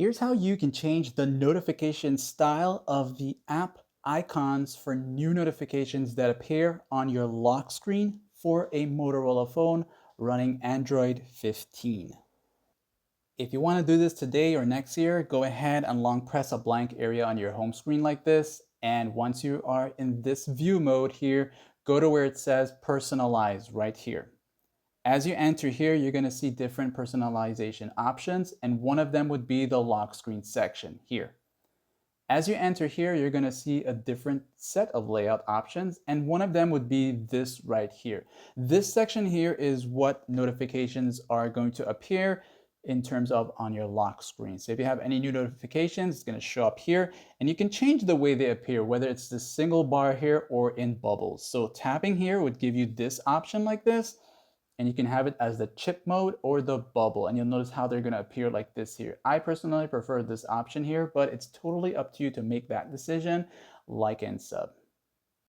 Here's how you can change the notification style of the app icons for new notifications that appear on your lock screen for a Motorola phone running Android 15. If you want to do this today or next year, go ahead and long press a blank area on your home screen like this. And once you are in this view mode here, go to where it says personalize right here. As you enter here, you're going to see different personalization options, and one of them would be the lock screen section here. As you enter here, you're going to see a different set of layout options, and one of them would be this right here. This section here is what notifications are going to appear in terms of on your lock screen. So if you have any new notifications, it's going to show up here, and you can change the way they appear, whether it's the single bar here or in bubbles. So tapping here would give you this option like this, and you can have it as the chip mode or the bubble, and you'll notice how they're going to appear like this here. I personally prefer this option here, but it's totally up to you to make that decision. Like and sub.